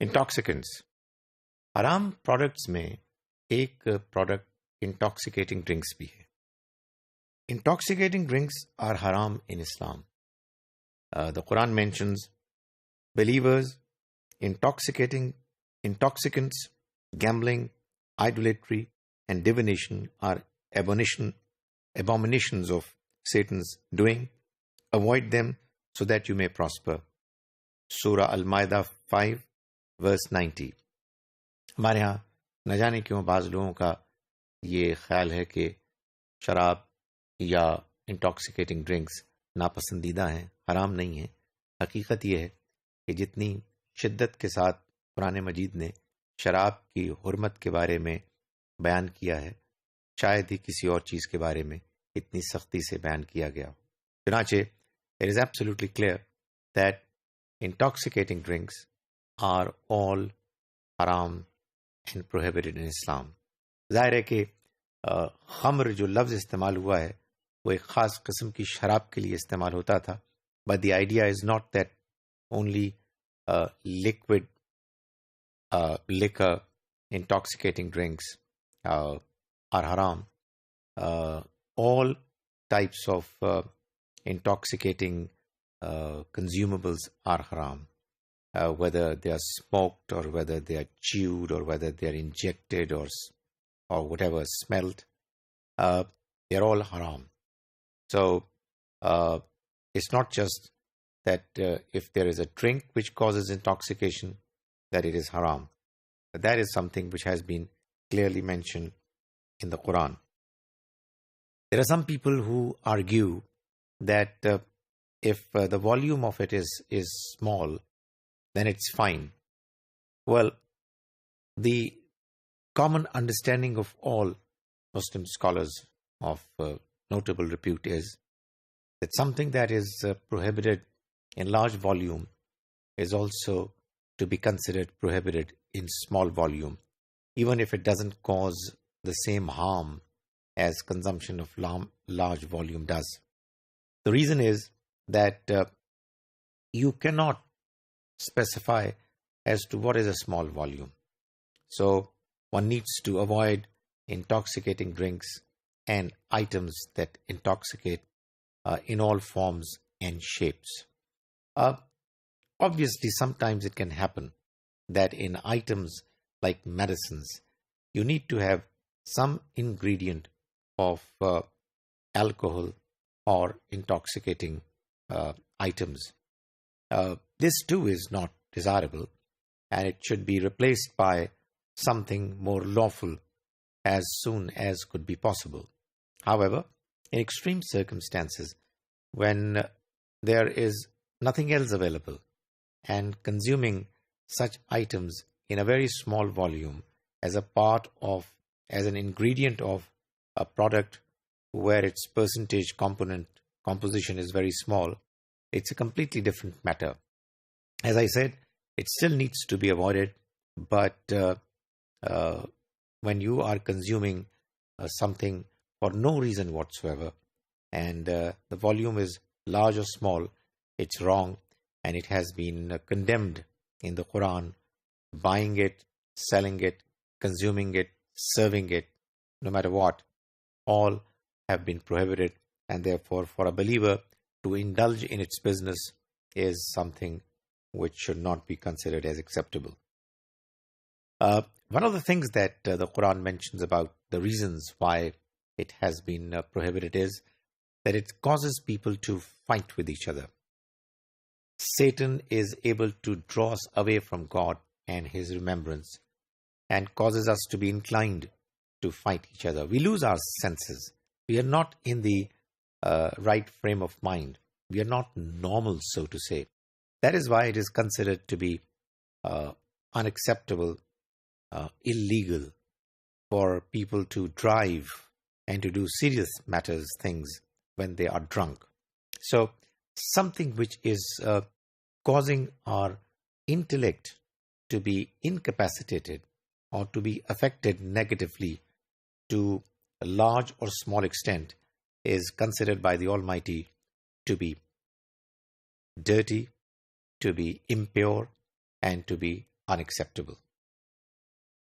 Intoxicants, हराम products में एक प्रोडक्ट इंटॉक्सिकेटिंग ड्रिंक्स भी है. Intoxicating drinks are haram in Islam. The Quran mentions believers, intoxicants, gambling, idolatry, and divination are abominations of Satan's doing. Avoid them so that you may prosper. Surah Al-Ma'idah 5 verse 90. हमारे यहाँ न जाने क्यों बाज़ लोगों का ये ख्याल है कि शराब या इंटॉक्सिकेटिंग ड्रिंक्स नापसंदीदा हैं, हराम नहीं है. हकीकत यह है कि जितनी शिद्दत के साथ कुरान मजीद ने शराब की हुर्मत के बारे में बयान किया है, शायद ही किसी और चीज़ के बारे में इतनी सख्ती से बयान किया गया हो. चुनाचे it is absolutely clear that intoxicating drinks are all हराम एंड प्रोहिबिटेड इन इस्लाम. ज़ाहिर है कि खम्र जो लफ्ज़ इस्तेमाल हुआ है वो एक ख़ास किस्म की शराब के लिए इस्तेमाल होता था. But the idea is not that only liquid liquor, intoxicating drinks are haram. All types of intoxicating consumables are haram, whether they are smoked or whether they are chewed or whether they are injected or whatever, smelled. They are all haram. So it's not just that if there is a drink which causes intoxication, that it is haram. But that is something which has been clearly mentioned in the Quran. There are some people who argue that if the volume of it is small, then it's fine. Well, the common understanding of all Muslim scholars of notable repute is that something that is prohibited in large volume is also to be considered prohibited in small volume, even if it doesn't cause the same harm as consumption of large volume does. The reason is that you cannot specify as to what is a small volume. So one needs to avoid intoxicating drinks and items that intoxicate in all forms and shapes. Obviously, sometimes it can happen that in items like medicines, you need to have some ingredient of alcohol or intoxicating items. This too is not desirable, and it should be replaced by something more lawful as soon as could be possible. However, in extreme circumstances, when there is nothing else available, and consuming such items in a very small volume as an ingredient of a product where its percentage composition is very small, it's a completely different matter. As I said, it still needs to be avoided, but when you are consuming something for no reason whatsoever, and the volume is large or small, it's wrong, and it has been condemned in the Quran. Buying it, selling it, consuming it, serving it, no matter what, all have been prohibited, and therefore for a believer to indulge in its business is something which should not be considered as acceptable. One of the things that the Quran mentions about the reasons why it has been prohibited is that it causes people to fight with each other. Satan is able to draw us away from God and His remembrance and causes us to be inclined to fight each other. We lose our senses. We are not in the right frame of mind. We are not normal, so to say. That is why it is considered to be unacceptable, illegal for people to drive and to do serious matters, things when they are drunk. So something which is causing our intellect to be incapacitated or to be affected negatively to a large or small extent is considered by the Almighty to be dirty, to be impure, and to be unacceptable.